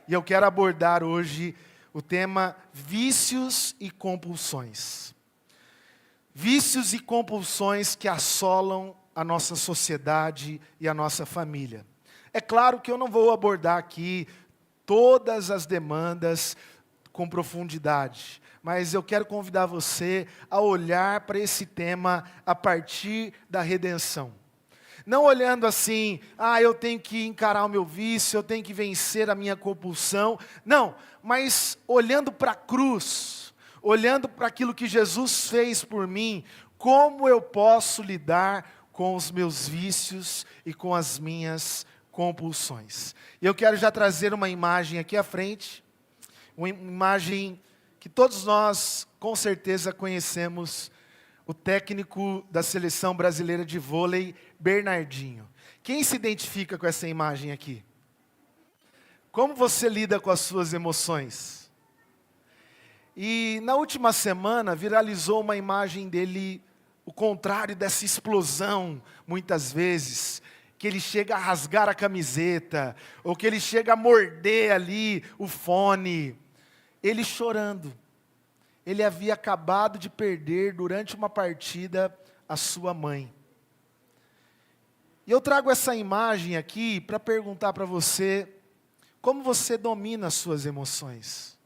E eu quero abordar hoje o tema vícios e compulsões. Vícios e compulsões que assolam a nossa sociedade e a nossa família. É claro que eu não vou abordar aqui todas as demandas com profundidade, mas eu quero convidar você a olhar para esse tema a partir da redenção. Não olhando assim, eu tenho que encarar o meu vício, eu tenho que vencer a minha compulsão. Não, mas olhando para a cruz, olhando para aquilo que Jesus fez por mim, como eu posso lidar com os meus vícios e com as minhas compulsões. E eu quero já trazer uma imagem aqui à frente, uma imagem que todos nós com certeza conhecemos, o técnico da seleção brasileira de vôlei, Bernardinho. Quem se identifica com essa imagem aqui? Como você lida com as suas emoções? E na última semana viralizou uma imagem dele, o contrário dessa explosão, muitas vezes, que ele chega a rasgar a camiseta, ou que ele chega a morder ali o fone, ele chorando. Ele havia acabado de perder durante uma partida a sua mãe. E eu trago essa imagem aqui para perguntar para você, como você domina as suas emoções?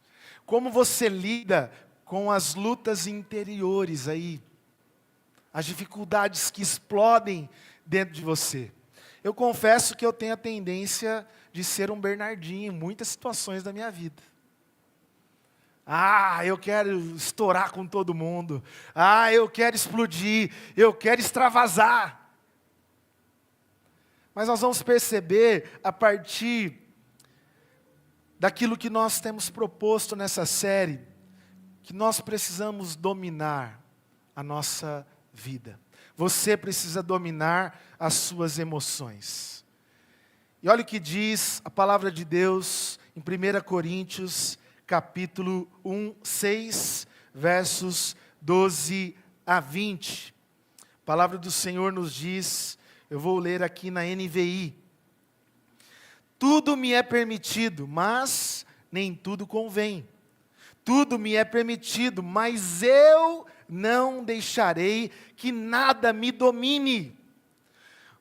Como você lida com as lutas interiores aí? As dificuldades que explodem dentro de você. Eu confesso que eu tenho a tendência de ser um Bernardinho em muitas situações da minha vida. Eu quero estourar com todo mundo. Eu quero explodir. Eu quero extravasar. Mas nós vamos perceber, a partir daquilo que nós temos proposto nessa série, que nós precisamos dominar a nossa vida. Você precisa dominar as suas emoções. E olha o que diz a palavra de Deus em 1 Coríntios, capítulo 1, 6, versos 12 a 20. A palavra do Senhor nos diz, eu vou ler aqui na NVI. Tudo me é permitido, mas nem tudo convém. Tudo me é permitido, mas eu não deixarei que nada me domine.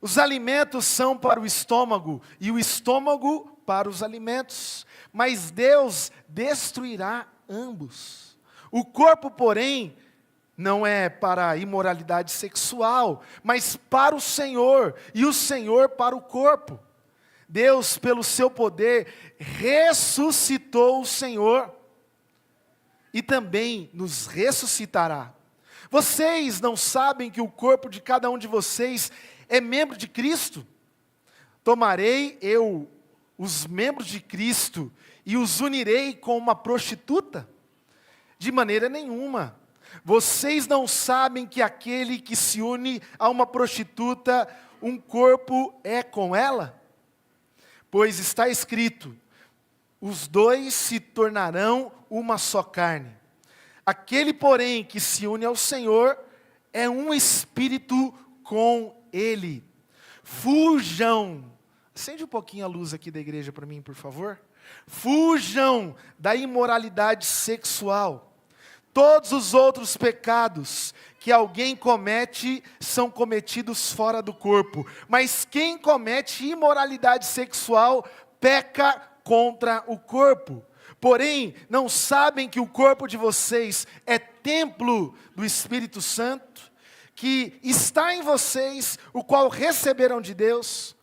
Os alimentos são para o estômago, e o estômago para os alimentos. Mas Deus destruirá ambos. O corpo, porém, não é para a imoralidade sexual, mas para o Senhor, e o Senhor para o corpo. Deus, pelo seu poder, ressuscitou o Senhor, e também nos ressuscitará. Vocês não sabem que o corpo de cada um de vocês é membro de Cristo? Tomarei eu os membros de Cristo e os unirei com uma prostituta? De maneira nenhuma. Vocês não sabem que aquele que se une a uma prostituta, um corpo é com ela? Pois está escrito, os dois se tornarão uma só carne. Aquele, porém, que se une ao Senhor, é um espírito com Ele. Fujam. Acende um pouquinho a luz aqui da igreja para mim, por favor. Fujam da imoralidade sexual. Todos os outros pecados que alguém comete são cometidos fora do corpo. Mas quem comete imoralidade sexual peca contra o corpo. Porém, não sabem que o corpo de vocês é templo do Espírito Santo, que está em vocês, o qual receberam de Deus?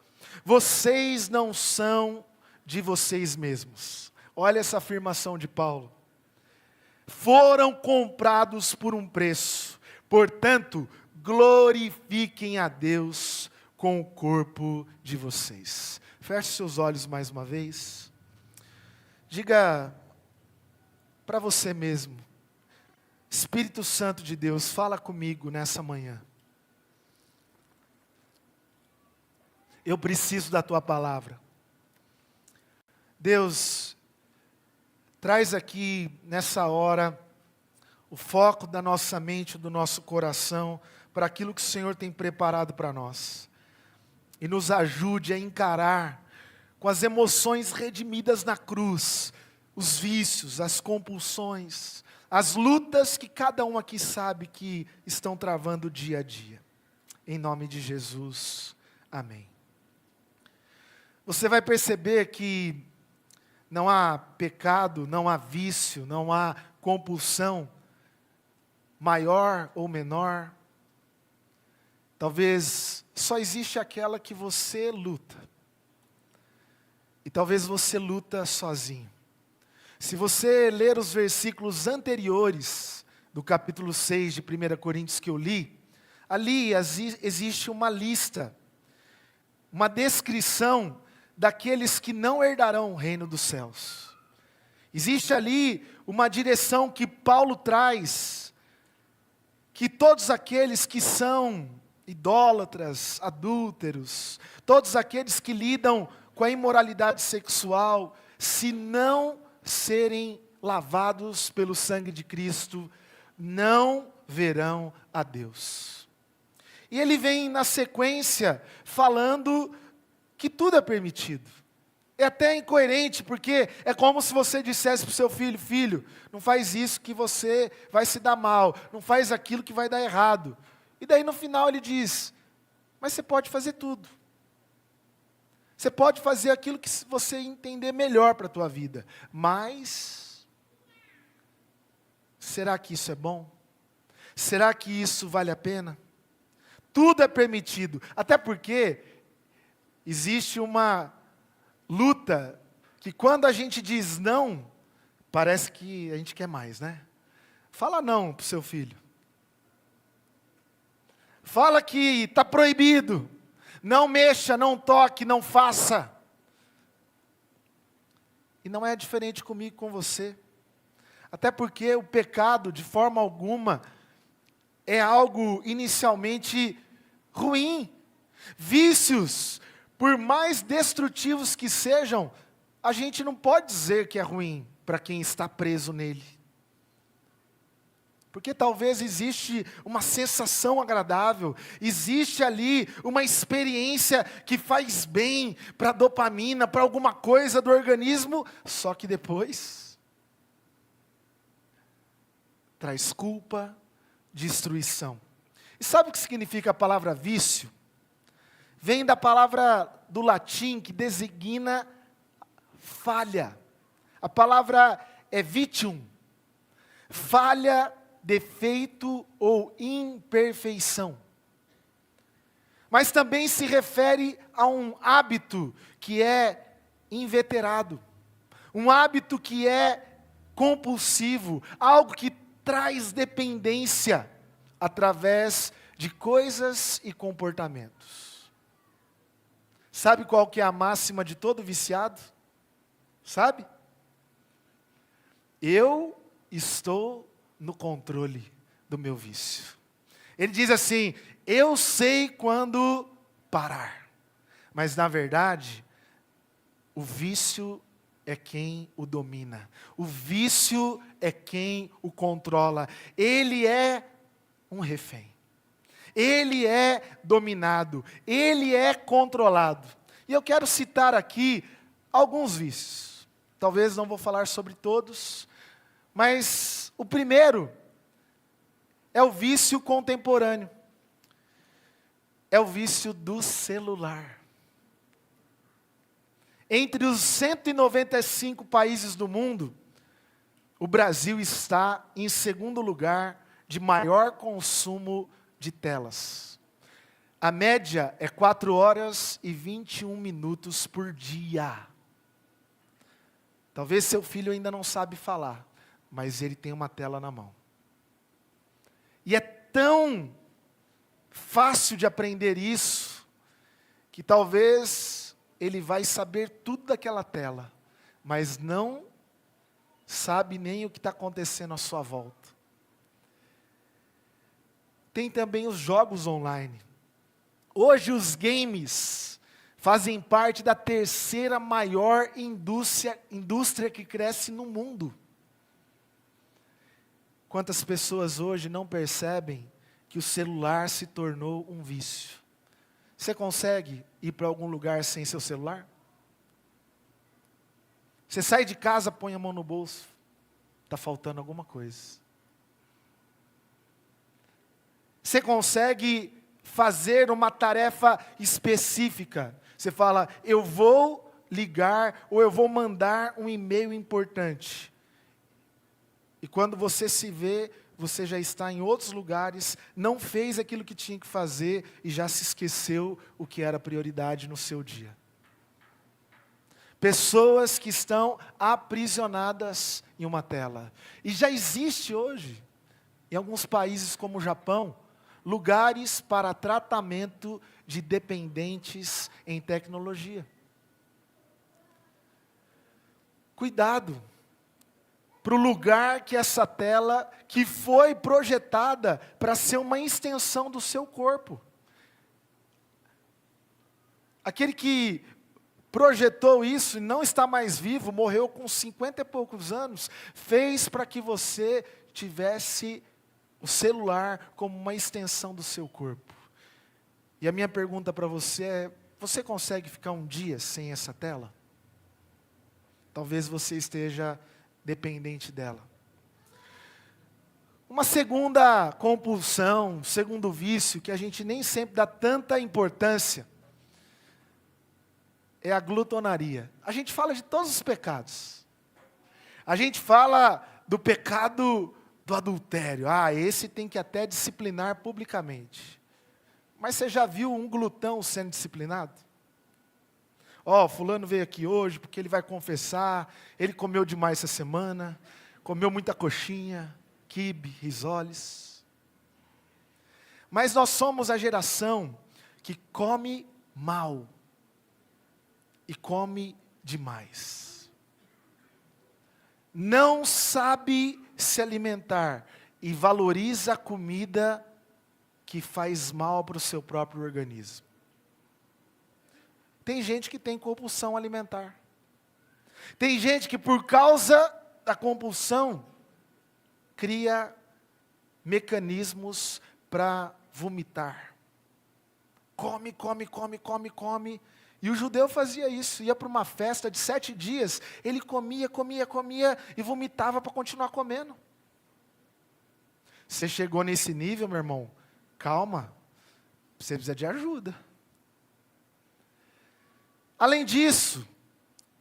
Vocês não são de vocês mesmos. Olha essa afirmação de Paulo. Foram comprados por um preço. Portanto, glorifiquem a Deus com o corpo de vocês. Feche seus olhos mais uma vez. Diga para você mesmo, Espírito Santo de Deus, fala comigo nessa manhã. Eu preciso da tua palavra. Deus, traz aqui nessa hora o foco da nossa mente, do nosso coração, para aquilo que o Senhor tem preparado para nós. E nos ajude a encarar com as emoções redimidas na cruz, os vícios, as compulsões, as lutas que cada um aqui sabe que estão travando dia a dia. Em nome de Jesus, amém. Você vai perceber que não há pecado, não há vício, não há compulsão, maior ou menor. Talvez só existe aquela que você luta. E talvez você luta sozinho. Se você ler os versículos anteriores do capítulo 6 de 1 Coríntios que eu li, ali existe uma lista, uma descrição daqueles que não herdarão o reino dos céus. Existe ali uma direção que Paulo traz, que todos aqueles que são idólatras, adúlteros, todos aqueles que lidam com a imoralidade sexual, se não serem lavados pelo sangue de Cristo, não verão a Deus. E ele vem na sequência falando que tudo é permitido. É até incoerente, porque é como se você dissesse para o seu filho: filho, não faz isso que você vai se dar mal, não faz aquilo que vai dar errado. E daí no final ele diz: mas você pode fazer tudo. Você pode fazer aquilo que você entender melhor para a tua vida. Mas, será que isso é bom? Será que isso vale a pena? Tudo é permitido. Até porque existe uma luta que quando a gente diz não, parece que a gente quer mais, né? Fala não para o seu filho. Fala que está proibido. Não mexa, não toque, não faça. E não é diferente comigo e com você. Até porque o pecado, de forma alguma, é algo inicialmente ruim. Vícios, por mais destrutivos que sejam, a gente não pode dizer que é ruim para quem está preso nele. Porque talvez existe uma sensação agradável, existe ali uma experiência que faz bem para a dopamina, para alguma coisa do organismo, só que depois traz culpa, destruição. E sabe o que significa a palavra vício? Vem da palavra do latim que designa falha. A palavra é vitium, falha, defeito ou imperfeição. Mas também se refere a um hábito que é inveterado, um hábito que é compulsivo, algo que traz dependência através de coisas e comportamentos. Sabe qual que é a máxima de todo viciado? Sabe? Eu estou no controle do meu vício. Ele diz assim: eu sei quando parar. Mas na verdade, o vício é quem o domina. O vício é quem o controla. Ele é um refém. Ele é dominado. Ele é controlado. E eu quero citar aqui alguns vícios. Talvez não vou falar sobre todos, mas o primeiro é o vício contemporâneo. É o vício do celular. Entre os 195 países do mundo, o Brasil está em segundo lugar de maior consumo de telas. A média é 4 horas e 21 minutos por dia. Talvez seu filho ainda não sabe falar, mas ele tem uma tela na mão. E é tão fácil de aprender isso, que talvez ele vai saber tudo daquela tela, mas não sabe nem o que está acontecendo à sua volta. Tem também os jogos online. Hoje os games fazem parte da terceira maior indústria que cresce no mundo. Quantas pessoas hoje não percebem que o celular se tornou um vício? Você consegue ir para algum lugar sem seu celular? Você sai de casa, põe a mão no bolso. Está faltando alguma coisa. Você consegue fazer uma tarefa específica. Você fala, eu vou ligar ou eu vou mandar um e-mail importante. E quando você se vê, você já está em outros lugares, não fez aquilo que tinha que fazer e já se esqueceu o que era prioridade no seu dia. Pessoas que estão aprisionadas em uma tela. E já existe hoje, em alguns países como o Japão, lugares para tratamento de dependentes em tecnologia. Cuidado para o lugar que essa tela, que foi projetada para ser uma extensão do seu corpo. Aquele que projetou isso e não está mais vivo, morreu com 50 e poucos anos, fez para que você tivesse o celular como uma extensão do seu corpo. E a minha pergunta para você é, você consegue ficar um dia sem essa tela? Talvez você esteja dependente dela. Uma segunda compulsão, segundo vício, que a gente nem sempre dá tanta importância, é a glutonaria. A gente fala de todos os pecados. A gente fala do pecado do adultério. Esse tem que até disciplinar publicamente. Mas você já viu um glutão sendo disciplinado? Fulano veio aqui hoje porque ele vai confessar, ele comeu demais essa semana, comeu muita coxinha, quibe, risoles. Mas nós somos a geração que come mal e come demais. Não sabe se alimentar e valoriza a comida que faz mal para o seu próprio organismo. Tem gente que tem compulsão alimentar. Tem gente que por causa da compulsão cria mecanismos para vomitar. Come. E o judeu fazia isso, ia para uma festa de 7 dias, ele comia e vomitava para continuar comendo. Você chegou nesse nível, meu irmão? Calma, você precisa de ajuda. Além disso,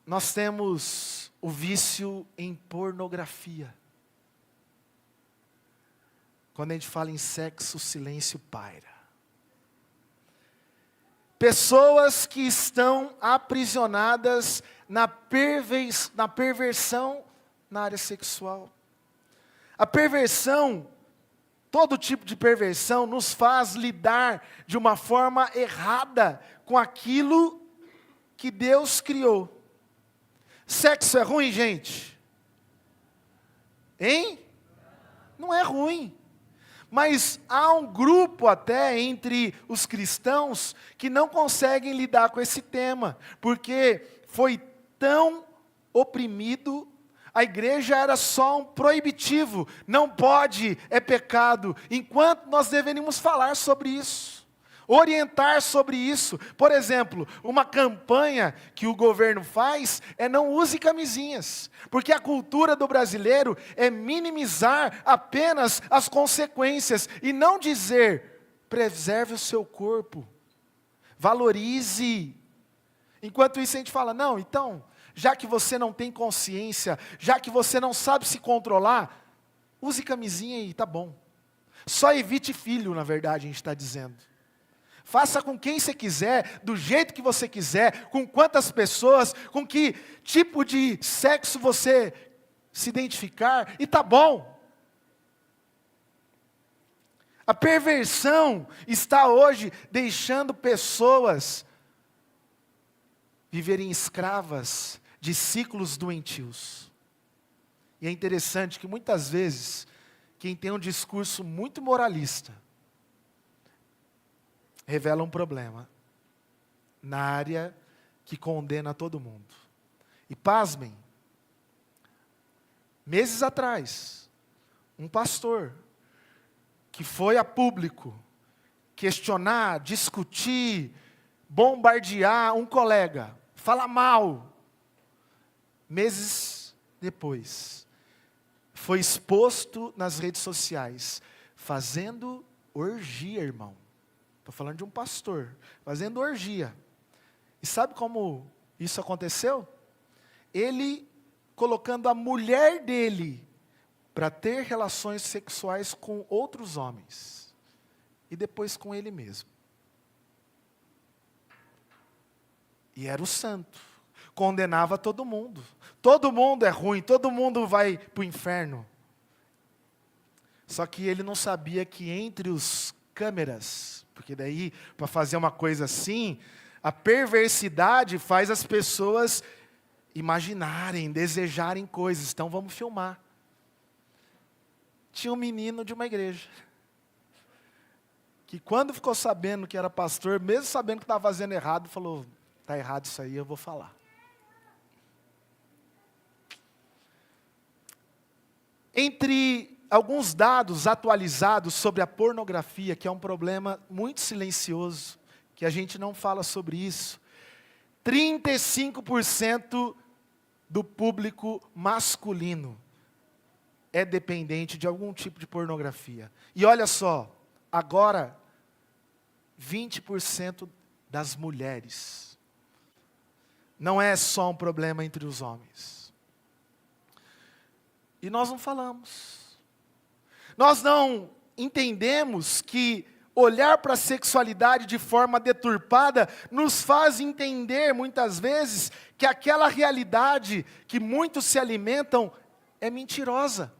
nós temos o vício em pornografia. Quando a gente fala em sexo, o silêncio paira. Pessoas que estão aprisionadas na perversão na área sexual. A perversão, todo tipo de perversão, nos faz lidar de uma forma errada com aquilo que Deus criou. Sexo é ruim, gente? Hein? Não é ruim. Mas há um grupo até entre os cristãos que não conseguem lidar com esse tema, porque foi tão oprimido, a igreja era só um proibitivo, não pode, é pecado, enquanto nós deveríamos falar sobre isso, orientar sobre isso. Por exemplo, uma campanha que o governo faz é não use camisinhas, porque a cultura do brasileiro é minimizar apenas as consequências e não dizer, preserve o seu corpo, valorize. Enquanto isso a gente fala, não, então, já que você não tem consciência, já que você não sabe se controlar, use camisinha e tá bom. Só evite filho, na verdade, a gente está dizendo. Faça com quem você quiser, do jeito que você quiser, com quantas pessoas, com que tipo de sexo você se identificar, e tá bom. A perversão está hoje deixando pessoas viverem escravas de ciclos doentios. E é interessante que muitas vezes, quem tem um discurso muito moralista, revela um problema na área que condena todo mundo. E pasmem, meses atrás, um pastor que foi a público questionar, discutir, bombardear um colega, falar mal, meses depois, foi exposto nas redes sociais, fazendo orgia, irmão. Estou falando de um pastor, fazendo orgia. E sabe como isso aconteceu? Ele colocando a mulher dele para ter relações sexuais com outros homens. E depois com ele mesmo. E era o santo. Condenava todo mundo. Todo mundo é ruim, todo mundo vai para o inferno. Só que ele não sabia que entre os câmeras, porque daí, para fazer uma coisa assim, a perversidade faz as pessoas imaginarem, desejarem coisas. Então vamos filmar. Tinha um menino de uma igreja, que quando ficou sabendo que era pastor, mesmo sabendo que estava fazendo errado, falou, está errado isso aí, eu vou falar. Entre alguns dados atualizados sobre a pornografia, que é um problema muito silencioso, que a gente não fala sobre isso, 35% do público masculino é dependente de algum tipo de pornografia. E olha só, agora, 20% das mulheres. Não é só um problema entre os homens. E nós não falamos. Nós não entendemos que olhar para a sexualidade de forma deturpada nos faz entender, muitas vezes, que aquela realidade que muitos se alimentam é mentirosa.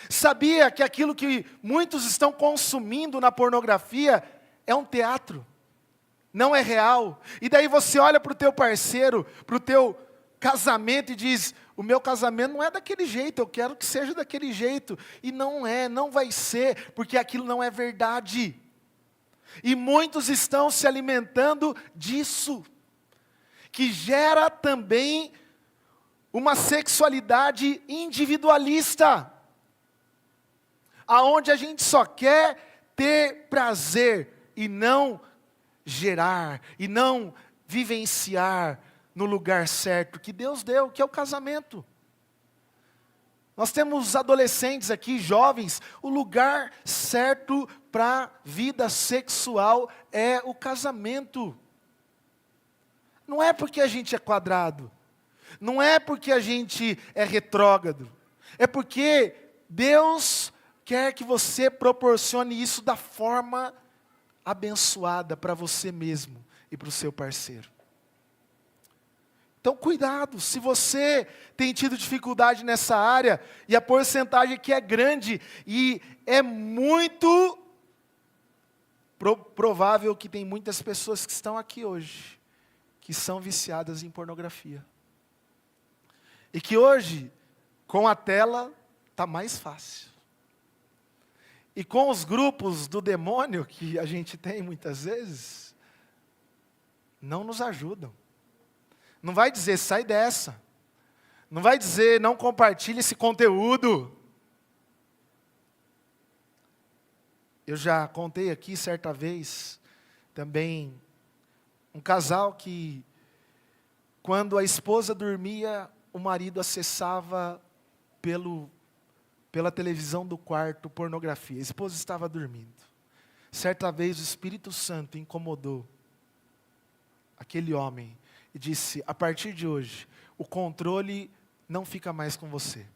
Sabia que aquilo que muitos estão consumindo na pornografia é um teatro, não é real. E daí você olha para o teu parceiro, para o teu casamento e diz, o meu casamento não é daquele jeito, eu quero que seja daquele jeito. E não é, não vai ser, porque aquilo não é verdade. E muitos estão se alimentando disso, que gera também uma sexualidade individualista, aonde a gente só quer ter prazer e não gerar, e não vivenciar no lugar certo que Deus deu, que é o casamento. Nós temos adolescentes aqui, jovens, o lugar certo para a vida sexual é o casamento. Não é porque a gente é quadrado, não é porque a gente é retrógrado, é porque Deus quer que você proporcione isso da forma abençoada para você mesmo e para o seu parceiro. Então cuidado, se você tem tido dificuldade nessa área, e a porcentagem aqui é grande, e é muito provável que tem muitas pessoas que estão aqui hoje, que são viciadas em pornografia. E que hoje, com a tela, está mais fácil. E com os grupos do demônio, que a gente tem muitas vezes, não nos ajudam. Não vai dizer, sai dessa. Não vai dizer, não compartilhe esse conteúdo. Eu já contei aqui certa vez, também, um casal que, quando a esposa dormia, o marido acessava pela televisão do quarto pornografia. A esposa estava dormindo. Certa vez o Espírito Santo incomodou aquele homem e disse, a partir de hoje, o controle não fica mais com você.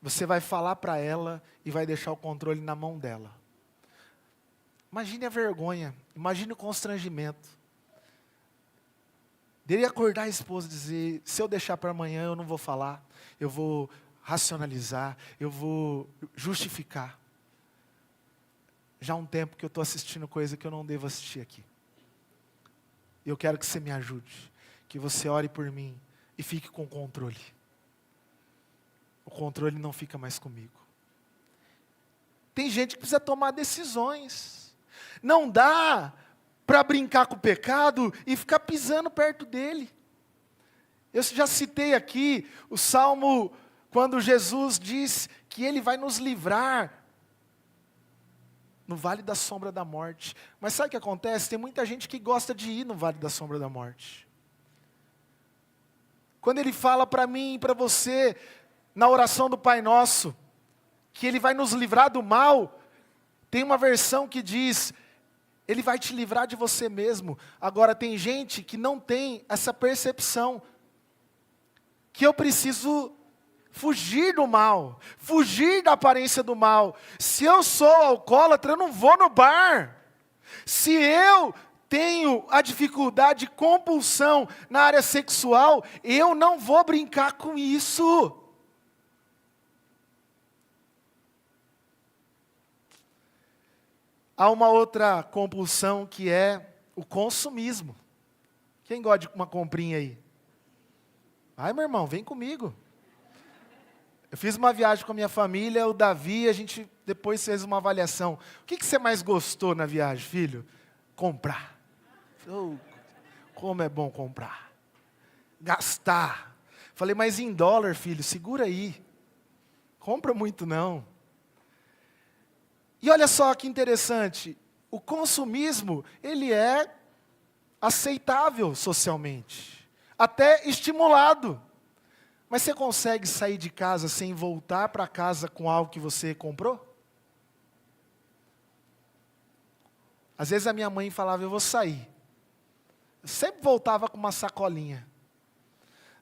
Você vai falar para ela e vai deixar o controle na mão dela. Imagine a vergonha, imagine o constrangimento. Dele acordar a esposa e dizer, se eu deixar para amanhã eu não vou falar, eu vou racionalizar, eu vou justificar. Já há um tempo que eu estou assistindo coisa que eu não devo assistir aqui. Eu quero que você me ajude, que você ore por mim e fique com o controle. O controle não fica mais comigo. Tem gente que precisa tomar decisões. Não dá para brincar com o pecado e ficar pisando perto dele. Eu já citei aqui o Salmo, quando Jesus diz que Ele vai nos livrar no vale da sombra da morte. Mas sabe o que acontece? Tem muita gente que gosta de ir no vale da sombra da morte. Quando Ele fala para mim e para você, na oração do Pai Nosso, que Ele vai nos livrar do mal, tem uma versão que diz, Ele vai te livrar de você mesmo. Agora tem gente que não tem essa percepção, que eu preciso fugir do mal, fugir da aparência do mal. Se eu sou alcoólatra, eu não vou no bar. Se eu tenho a dificuldade de compulsão na área sexual, eu não vou brincar com isso. Há uma outra compulsão que é o consumismo. Quem gosta de uma comprinha aí? Ai, meu irmão, vem comigo. Eu fiz uma viagem com a minha família, o Davi, a gente depois fez uma avaliação. O que você mais gostou na viagem, filho? Comprar. Oh, como é bom comprar. Gastar. Falei, mas em dólar, filho, segura aí. Compra muito não. E olha só que interessante, o consumismo, ele é aceitável socialmente, até estimulado. Mas você consegue sair de casa sem voltar para casa com algo que você comprou? Às vezes a minha mãe falava, eu vou sair. Eu sempre voltava com uma sacolinha.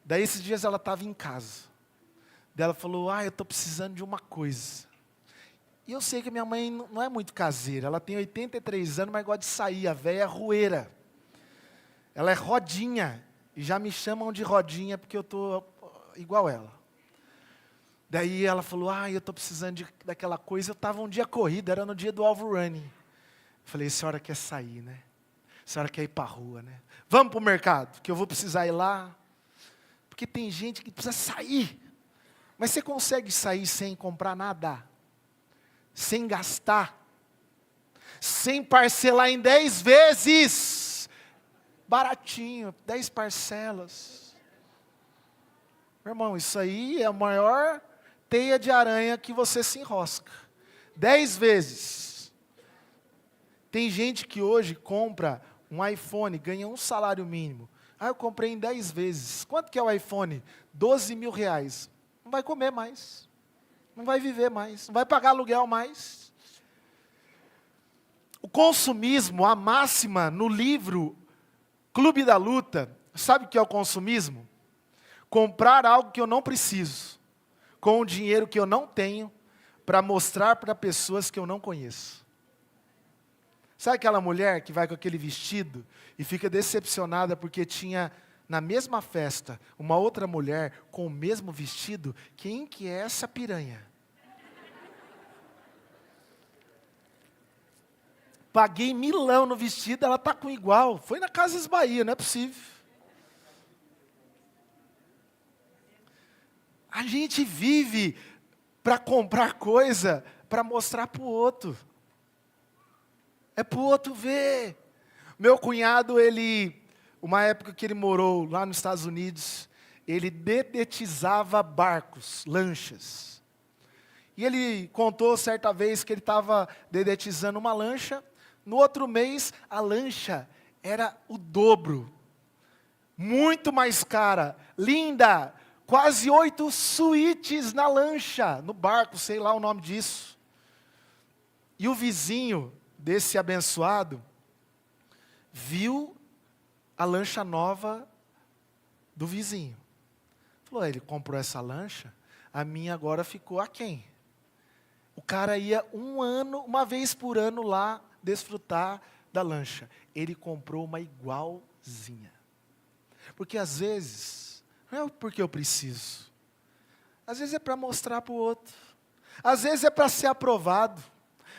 Daí esses dias ela estava em casa. Daí ela falou, eu estou precisando de uma coisa. E eu sei que minha mãe não é muito caseira. Ela tem 83 anos, mas gosta de sair. A véia é rueira. Ela é rodinha. E já me chamam de rodinha porque eu estou igual ela. Daí ela falou, eu estou precisando daquela coisa. Eu estava um dia corrido, era no dia do Alvo Running. Eu falei, a senhora quer sair, né? A senhora quer ir para a rua, né? Vamos para o mercado, que eu vou precisar ir lá. Porque tem gente que precisa sair. Mas você consegue sair sem comprar nada? Sem gastar? Sem parcelar em 10 vezes? Baratinho, 10 parcelas. Meu irmão, isso aí é a maior teia de aranha que você se enrosca. 10 vezes. Tem gente que hoje compra um iPhone, ganha um salário mínimo. Eu comprei em 10 vezes. Quanto que é o iPhone? 12 mil reais. Não vai comer mais. Não vai viver mais. Não vai pagar aluguel mais. O consumismo, a máxima no livro Clube da Luta, sabe o que é o consumismo? Comprar algo que eu não preciso, com o dinheiro que eu não tenho, para mostrar para pessoas que eu não conheço. Sabe aquela mulher que vai com aquele vestido e fica decepcionada porque tinha na mesma festa uma outra mulher com o mesmo vestido? Quem que é essa piranha? Paguei milão no vestido, ela está com igual. Foi na Casas Bahia, não é possível. A gente vive para comprar coisa, para mostrar para o outro. É para o outro ver. Meu cunhado, uma época que ele morou lá nos Estados Unidos, ele dedetizava barcos, lanchas. E ele contou certa vez que ele estava dedetizando uma lancha, no outro mês a lancha era o dobro. Muito mais cara, linda, quase 8 suítes na lancha, no barco, sei lá o nome disso. E o vizinho desse abençoado viu a lancha nova do vizinho. Falou, ele comprou essa lancha, a minha agora ficou aquém. O cara ia uma vez por ano lá desfrutar da lancha. Ele comprou uma igualzinha. Porque às vezes, não é porque eu preciso. Às vezes é para mostrar para o outro. Às vezes é para ser aprovado.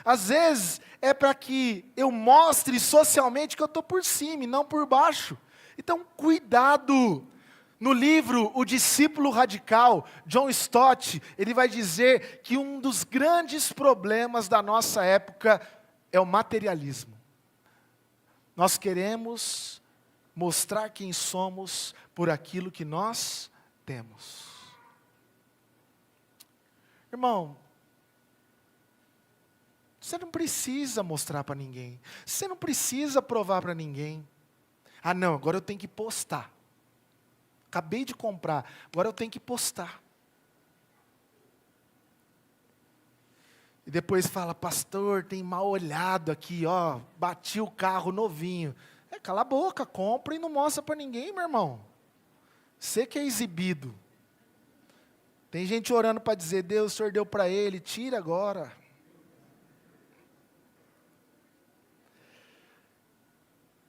Às vezes é para que eu mostre socialmente que eu estou por cima e não por baixo. Então, cuidado. No livro O Discípulo Radical, John Stott, ele vai dizer que um dos grandes problemas da nossa época é o materialismo. Nós queremos mostrar quem somos por aquilo que nós temos. Irmão, você não precisa mostrar para ninguém. Você não precisa provar para ninguém. Não, agora eu tenho que postar. Acabei de comprar, agora eu tenho que postar. E depois fala, pastor, tem mal olhado aqui, ó, bati o carro novinho. Cala a boca, compra e não mostra para ninguém, meu irmão. Você que é exibido. Tem gente orando para dizer, Deus, o Senhor deu para ele, tira agora.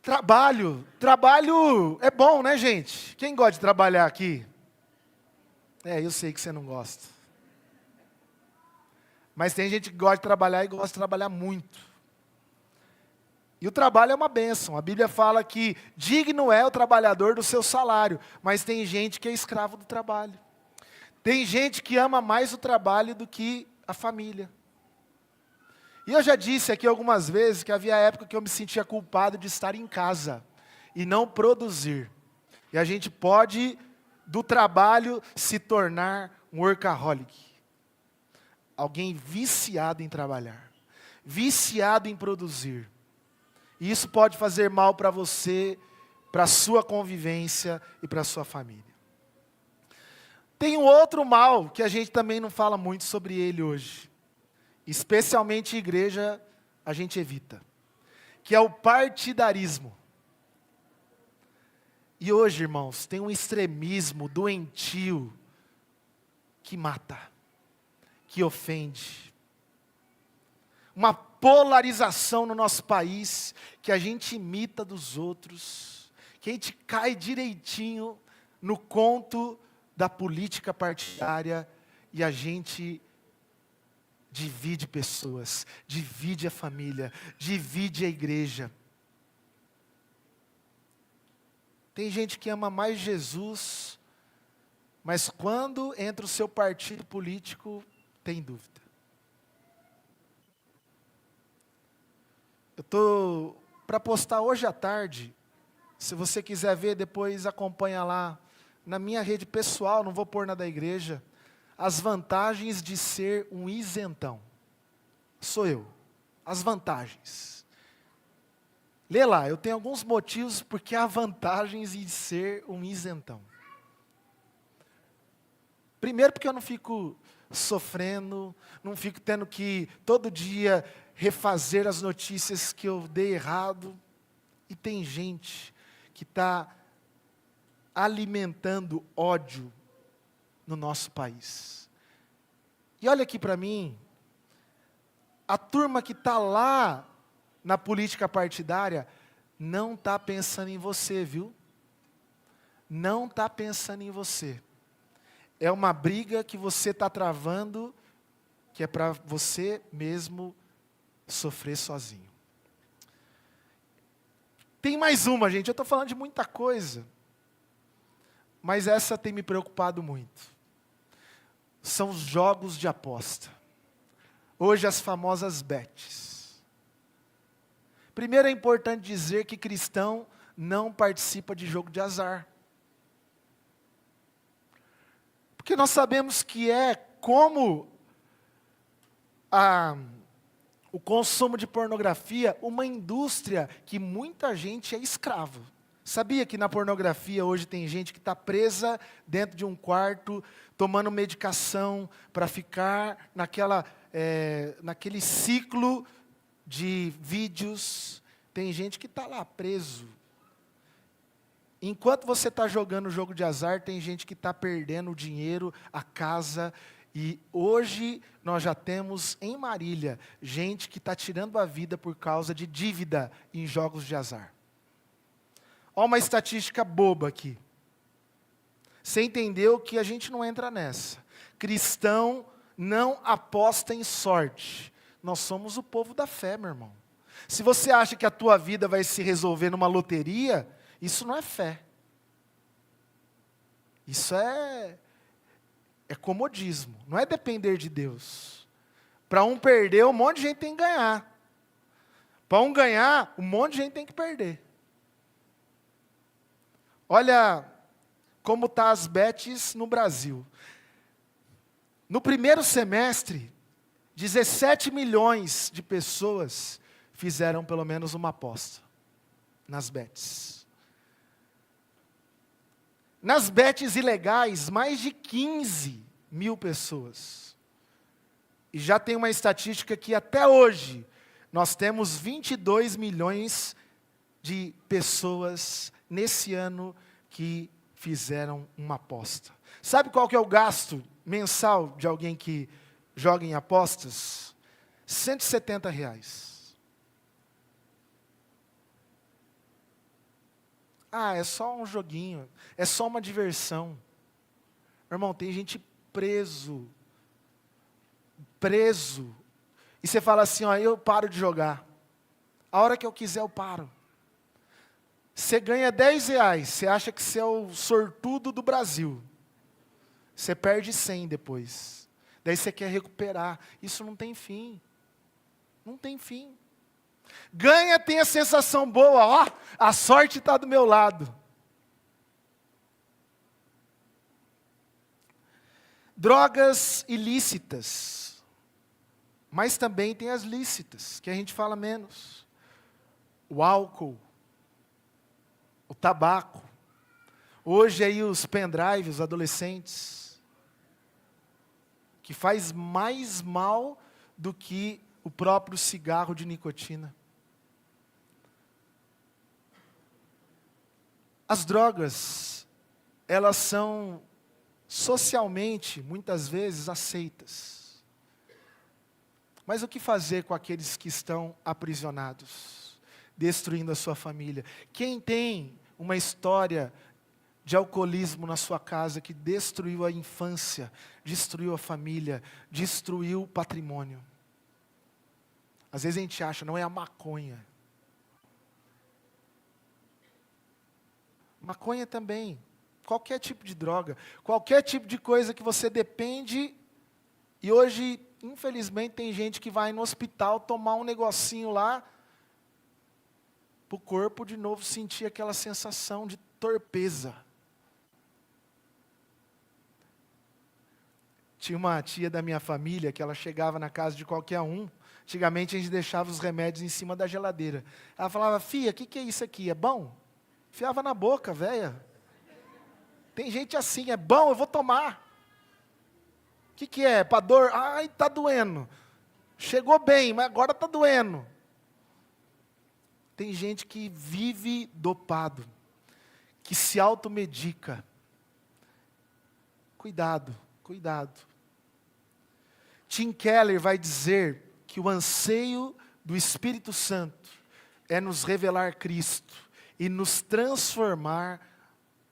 Trabalho é bom, né, gente? Quem gosta de trabalhar aqui? Eu sei que você não gosta. Mas tem gente que gosta de trabalhar e gosta de trabalhar muito. E o trabalho é uma bênção. A Bíblia fala que digno é o trabalhador do seu salário. Mas tem gente que é escravo do trabalho. Tem gente que ama mais o trabalho do que a família. E eu já disse aqui algumas vezes que havia época que eu me sentia culpado de estar em casa e não produzir. E a gente pode, do trabalho, se tornar um workaholic. Alguém viciado em trabalhar, viciado em produzir. E isso pode fazer mal para você, para a sua convivência e para a sua família. Tem um outro mal que a gente também não fala muito sobre ele hoje. Especialmente em igreja, a gente evita. Que é o partidarismo. E hoje, irmãos, tem um extremismo doentio que mata, que ofende. Uma polarização no nosso país, que a gente imita dos outros, que a gente cai direitinho no conto da política partidária e a gente divide pessoas, divide a família, divide a igreja. Tem gente que ama mais Jesus, mas quando entra o seu partido político, tem dúvida. Eu estou para postar hoje à tarde, se você quiser ver, depois acompanha lá, na minha rede pessoal, não vou pôr na da igreja, as vantagens de ser um isentão. Sou eu. As vantagens. Lê lá, eu tenho alguns motivos porque há vantagens em ser um isentão. Primeiro porque eu não fico sofrendo, não fico tendo que todo dia refazer as notícias que eu dei errado. E tem gente que está alimentando ódio no nosso país. E olha aqui para mim, a turma que está lá na política partidária não está pensando em você, viu? Não está pensando em você. É uma briga que você está travando, que é para você mesmo sofrer sozinho. Tem mais uma, gente, eu estou falando de muita coisa, mas essa tem me preocupado muito. São os jogos de aposta. Hoje as famosas bets. Primeiro é importante dizer que cristão não participa de jogo de azar. Porque nós sabemos que é como o consumo de pornografia, uma indústria que muita gente é escravo. Sabia que na pornografia hoje tem gente que está presa dentro de um quarto, tomando medicação para ficar naquele ciclo de vídeos. Tem gente que está lá preso. Enquanto você está jogando o jogo de azar, tem gente que está perdendo o dinheiro, a casa. E hoje nós já temos em Marília gente que está tirando a vida por causa de dívida em jogos de azar. Olha uma estatística boba aqui. Você entendeu que a gente não entra nessa. Cristão não aposta em sorte. Nós somos o povo da fé, meu irmão. Se você acha que a tua vida vai se resolver numa loteria, isso não é fé. Isso é comodismo, não é depender de Deus. Para um perder, um monte de gente tem que ganhar. Para um ganhar, um monte de gente tem que perder. Olha como está as bets no Brasil. No primeiro semestre, 17 milhões de pessoas fizeram pelo menos uma aposta nas bets. Nas bets ilegais, mais de 15 mil pessoas. E já tem uma estatística que até hoje nós temos 22 milhões de pessoas nesse ano que fizeram uma aposta. Sabe qual que é o gasto mensal de alguém que joga em apostas? R$ 170. Ah, é só um joguinho, é só uma diversão. Irmão, tem gente preso. E você fala assim, ó, eu paro de jogar. A hora que eu quiser eu paro. Você ganha R$ 10, você acha que você é o sortudo do Brasil. Você perde 100 depois. Daí você quer recuperar. Isso não tem fim. Não tem fim. Ganha, tem a sensação boa, ó, a sorte está do meu lado. Drogas ilícitas, mas também tem as lícitas, que a gente fala menos. O álcool, o tabaco. Hoje aí os pendrives, os adolescentes, que faz mais mal do que o próprio cigarro de nicotina. As drogas, elas são socialmente, muitas vezes, aceitas. Mas o que fazer com aqueles que estão aprisionados, destruindo a sua família? Quem tem uma história de alcoolismo na sua casa que destruiu a infância, destruiu a família, destruiu o patrimônio? Às vezes a gente acha, não é a maconha. Maconha também, qualquer tipo de droga, qualquer tipo de coisa que você depende. E hoje, infelizmente, tem gente que vai no hospital tomar um negocinho lá, para o corpo de novo sentir aquela sensação de torpeza. Tinha uma tia da minha família que ela chegava na casa de qualquer um. Antigamente a gente deixava os remédios em cima da geladeira. Ela falava, filha, o que é isso aqui? É bom? Enfiava na boca, velha. Tem gente assim, é bom, eu vou tomar. O que é? Para dor? Ai, está doendo. Chegou bem, mas agora está doendo. Tem gente que vive dopado, que se automedica. Cuidado, cuidado. Tim Keller vai dizer que o anseio do Espírito Santo é nos revelar Cristo e nos transformar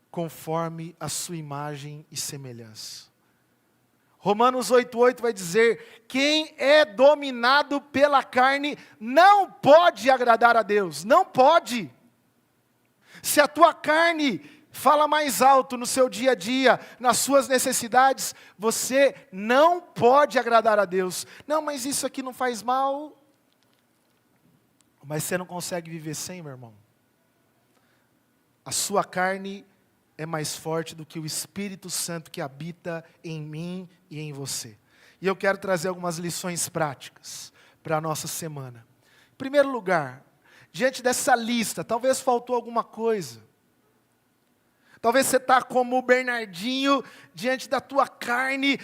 conforme a sua imagem e semelhança. Romanos 8,8 vai dizer, quem é dominado pela carne não pode agradar a Deus, não pode. Se a tua carne fala mais alto no seu dia a dia, nas suas necessidades, você não pode agradar a Deus. Não, mas isso aqui não faz mal. Mas você não consegue viver sem, meu irmão. A sua carne é mais forte do que o Espírito Santo que habita em mim e em você. E eu quero trazer algumas lições práticas para a nossa semana. Em primeiro lugar, diante dessa lista, talvez faltou alguma coisa. Talvez você está como o Bernardinho, diante da tua carne,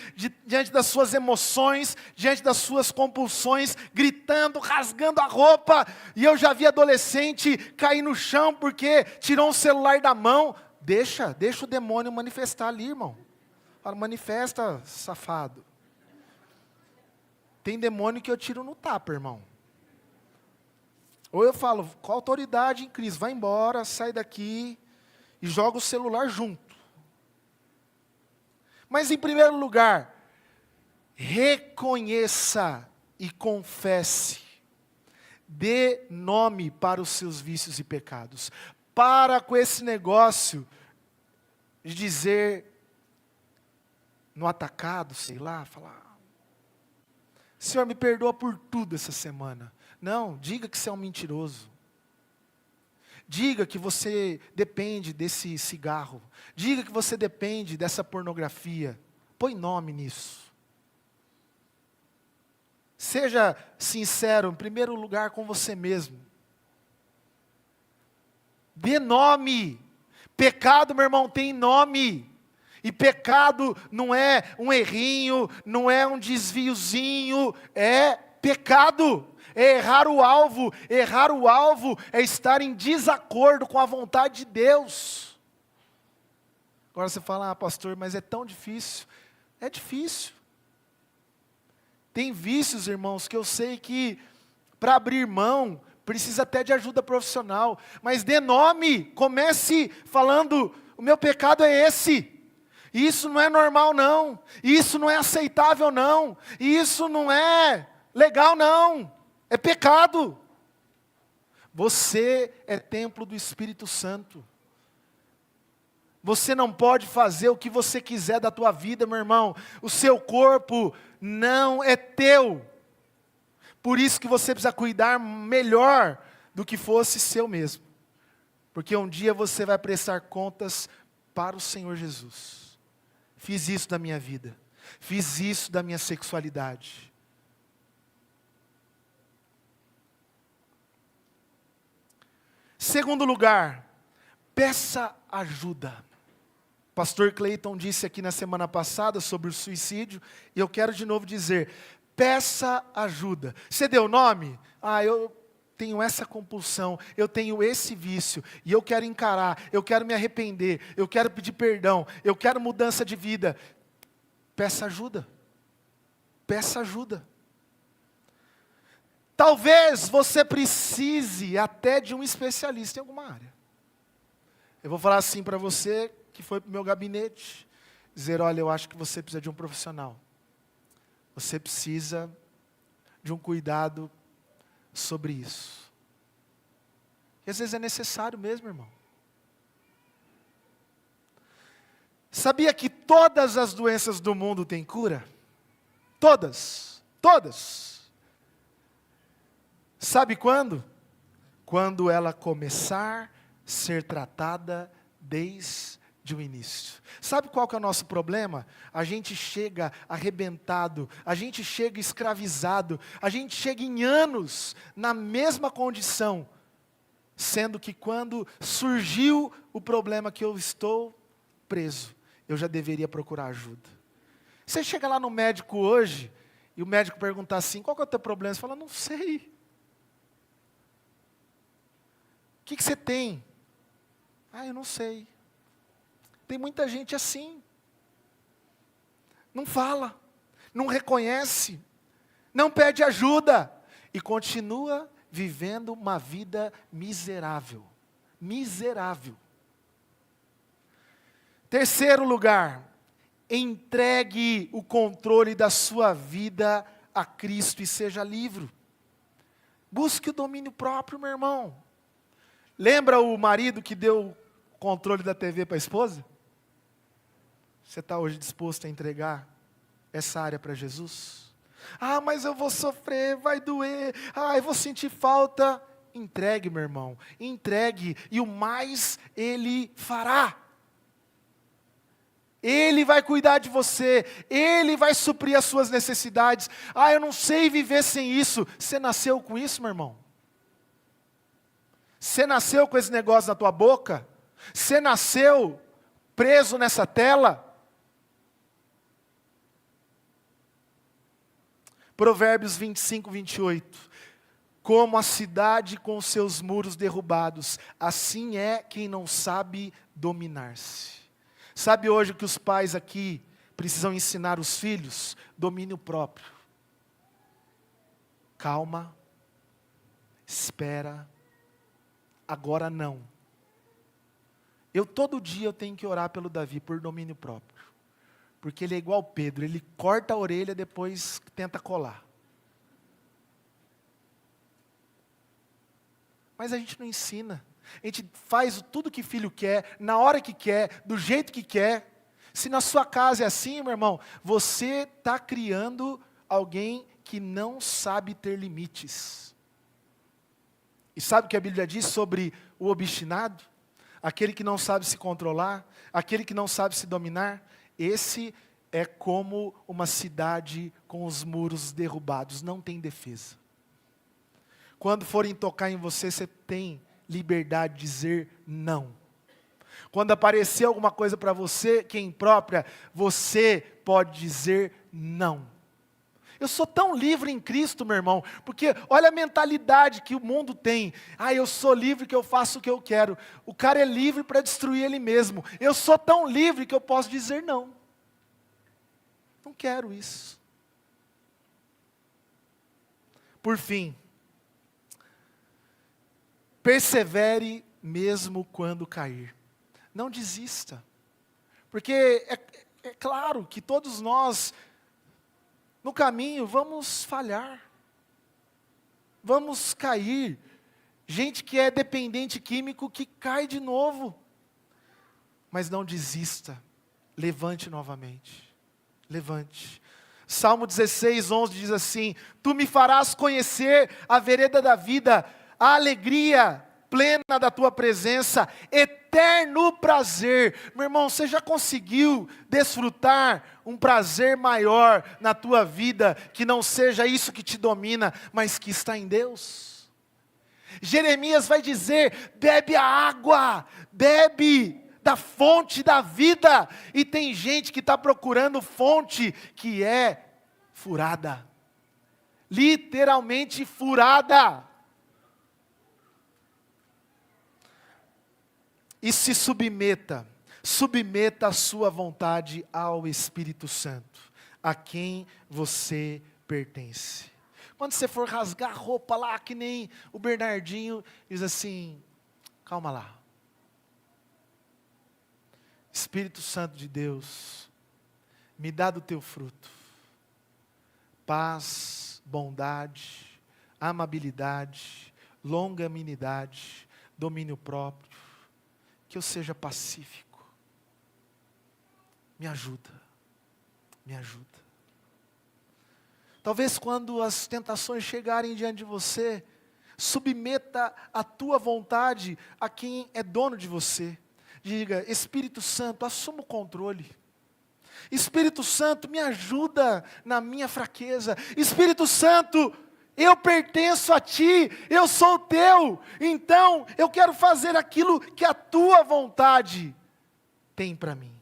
diante das suas emoções, diante das suas compulsões, gritando, rasgando a roupa. E eu já vi adolescente cair no chão porque tirou um celular da mão. Deixa o demônio manifestar ali, irmão. Fala, manifesta, safado. Tem demônio que eu tiro no tapa, irmão. Ou eu falo, com autoridade em Cristo, vai embora, sai daqui e joga o celular junto. Mas em primeiro lugar, reconheça e confesse. Dê nome para os seus vícios e pecados. Para com esse negócio de dizer no atacado, sei lá, falar, Senhor, me perdoa por tudo essa semana. Não, diga que você é um mentiroso. Diga que você depende desse cigarro. Diga que você depende dessa pornografia. Põe nome nisso. Seja sincero, em primeiro lugar, com você mesmo. Dê nome. Pecado, meu irmão, tem nome. E pecado não é um errinho, não é um desviozinho, é pecado. É errar o alvo. Errar o alvo é estar em desacordo com a vontade de Deus. Agora você fala, pastor, mas é tão difícil. É difícil. Tem vícios, irmãos, que eu sei que para abrir mão precisa até de ajuda profissional. Mas dê nome, comece falando, o meu pecado é esse. E isso não é normal não, e isso não é aceitável não, e isso não é legal não, é pecado. Você é templo do Espírito Santo. Você não pode fazer o que você quiser da tua vida, meu irmão. O seu corpo não é teu. Por isso que você precisa cuidar melhor do que fosse seu mesmo. Porque um dia você vai prestar contas para o Senhor Jesus. Fiz isso da minha vida. Fiz isso da minha sexualidade. Segundo lugar, peça ajuda. Pastor Cleiton disse aqui na semana passada sobre o suicídio, e eu quero de novo dizer, peça ajuda. Você deu nome? Eu tenho essa compulsão, eu tenho esse vício, e eu quero encarar, eu quero me arrepender, eu quero pedir perdão, eu quero mudança de vida. Peça ajuda. Peça ajuda. Talvez você precise até de um especialista em alguma área. Eu vou falar assim para você, que foi para o meu gabinete, dizer, olha, eu acho que você precisa de um profissional. Você precisa de um cuidado sobre isso. E às vezes é necessário mesmo, irmão. Sabia que todas as doenças do mundo têm cura? Todas. Todas. Sabe quando? Quando ela começar a ser tratada desde o início. Sabe qual que é o nosso problema? A gente chega arrebentado, a gente chega escravizado, a gente chega em anos na mesma condição, sendo que quando surgiu o problema que eu estou preso, eu já deveria procurar ajuda. Você chega lá no médico hoje, e o médico perguntar assim, qual que é o teu problema? Você fala, não sei. O que você tem? Eu não sei. Tem muita gente assim. Não fala, não reconhece, não pede ajuda e continua vivendo uma vida miserável. Miserável. Terceiro lugar, entregue o controle da sua vida a Cristo e seja livre. Busque o domínio próprio, meu irmão. Lembra o marido que deu o controle da TV para a esposa? Você está hoje disposto a entregar essa área para Jesus? Mas eu vou sofrer, vai doer, eu vou sentir falta. Entregue, meu irmão, entregue, e o mais Ele fará. Ele vai cuidar de você, Ele vai suprir as suas necessidades. Eu não sei viver sem isso. Você nasceu com isso, meu irmão? Você nasceu com esse negócio na tua boca? Você nasceu preso nessa tela? Provérbios 25, 28. Como a cidade com seus muros derrubados, assim é quem não sabe dominar-se. Sabe hoje que os pais aqui precisam ensinar os filhos? Domínio próprio. Calma, espera, agora não. Todo dia eu tenho que orar pelo Davi, por domínio próprio. Porque ele é igual Pedro, ele corta a orelha, depois tenta colar. Mas a gente não ensina. A gente faz tudo que filho quer, na hora que quer, do jeito que quer. Se na sua casa é assim, meu irmão, você está criando alguém que não sabe ter limites. E sabe o que a Bíblia diz sobre o obstinado? Aquele que não sabe se controlar, aquele que não sabe se dominar. Esse é como uma cidade com os muros derrubados, não tem defesa. Quando forem tocar em você, você tem liberdade de dizer não. Quando aparecer alguma coisa para você que é imprópria, você pode dizer não. Eu sou tão livre em Cristo, meu irmão, porque olha a mentalidade que o mundo tem. Eu sou livre que eu faço o que eu quero. O cara é livre para destruir ele mesmo. Eu sou tão livre que eu posso dizer não. Não quero isso. Por fim, persevere mesmo quando cair. Não desista. Porque é claro que todos nós, no caminho, vamos falhar. Vamos cair. Gente que é dependente químico que cai de novo. Mas não desista. Levante novamente. Levante. Salmo 16, 11 diz assim: Tu me farás conhecer a vereda da vida, a alegria plena da tua presença, eterno prazer. Meu irmão, você já conseguiu desfrutar um prazer maior na tua vida, que não seja isso que te domina, mas que está em Deus? Jeremias vai dizer: bebe a água, bebe da fonte da vida. E tem gente que está procurando fonte que é furada, literalmente furada. E se submeta a sua vontade ao Espírito Santo, a quem você pertence. Quando você for rasgar a roupa lá, que nem o Bernardinho, diz assim: calma lá. Espírito Santo de Deus, me dá do teu fruto. Paz, bondade, amabilidade, longanimidade, domínio próprio. Que eu seja pacífico. Me ajuda. Me ajuda. Talvez quando as tentações chegarem diante de você, submeta a tua vontade a quem é dono de você. Diga: Espírito Santo, assuma o controle. Espírito Santo, me ajuda na minha fraqueza. Espírito Santo, eu pertenço a Ti, eu sou teu, então eu quero fazer aquilo que a Tua vontade tem para mim.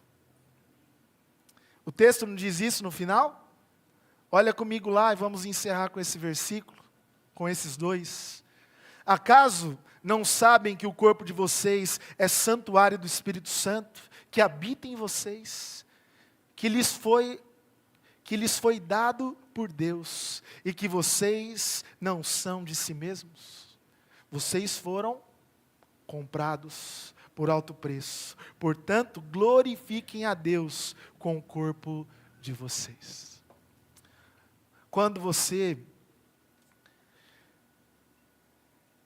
O texto não diz isso no final? Olha comigo lá e vamos encerrar com esse versículo, com esses dois. Acaso não sabem que o corpo de vocês é santuário do Espírito Santo, que habita em vocês, que lhes foi dado por Deus, e que vocês não são de si mesmos? Vocês foram comprados por alto preço. Portanto, glorifiquem a Deus com o corpo de vocês. Quando você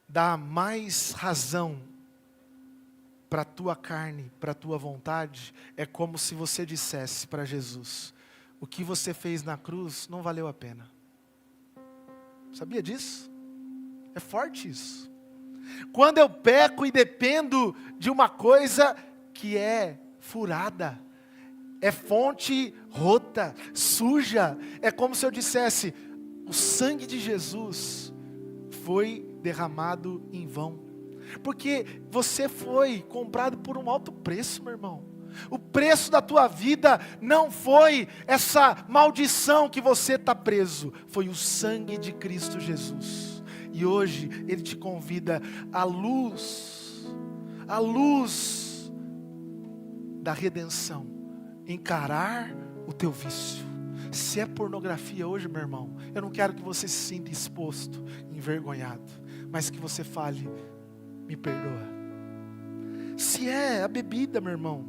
dá mais razão para a tua carne, para a tua vontade, é como se você dissesse para Jesus: o que você fez na cruz não valeu a pena. Sabia disso? É forte isso. Quando eu peco e dependo de uma coisa que é furada, é fonte rota, suja, é como se eu dissesse: o sangue de Jesus foi derramado em vão. Porque você foi comprado por um alto preço, meu irmão. O preço da tua vida não foi essa maldição que você está preso, foi o sangue de Cristo Jesus. E hoje Ele te convida à luz da redenção, encarar o teu vício. Se é pornografia hoje, meu irmão, eu não quero que você se sinta exposto, envergonhado, mas que você fale: me perdoa. Se é a bebida, meu irmão,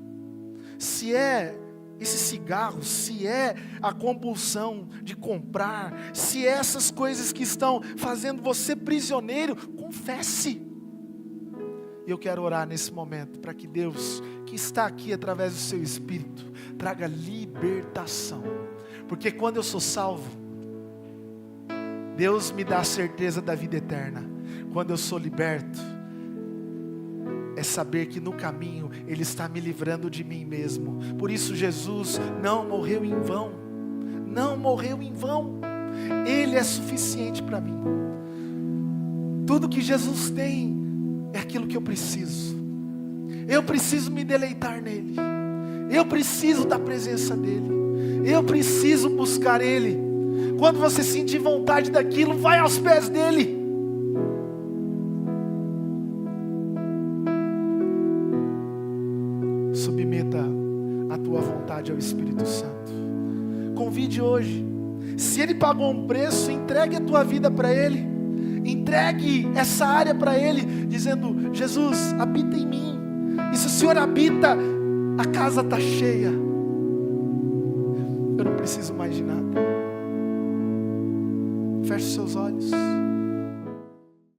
se é esse cigarro, se é a compulsão de comprar, se é essas coisas que estão fazendo você prisioneiro, confesse. E eu quero orar nesse momento para que Deus, que está aqui através do seu Espírito, traga libertação. Porque quando eu sou salvo, Deus me dá a certeza da vida eterna. Quando eu sou liberto, é saber que no caminho Ele está me livrando de mim mesmo. Por isso Jesus não morreu em vão. Não morreu em vão. Ele é suficiente para mim. Tudo que Jesus tem é aquilo que eu preciso. Eu preciso me deleitar nele. Eu preciso da presença dele. Eu preciso buscar ele. Quando você sentir vontade daquilo, vai aos pés dele. Submeta a tua vontade ao Espírito Santo. Convide hoje. Se ele pagou um preço, entregue a tua vida para ele. Entregue essa área para ele, dizendo: Jesus, habita em mim. E se o Senhor habita, a casa está cheia. Eu não preciso mais de nada. Feche seus olhos.